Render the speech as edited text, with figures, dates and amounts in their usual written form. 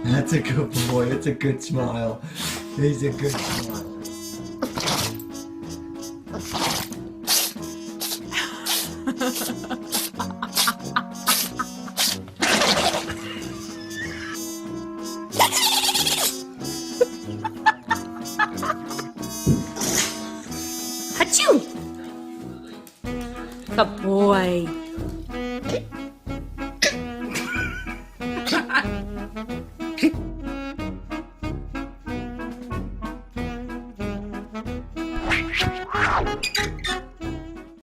That's a good boy. It's a good smile. He's a good smile. Achoo! Good boy.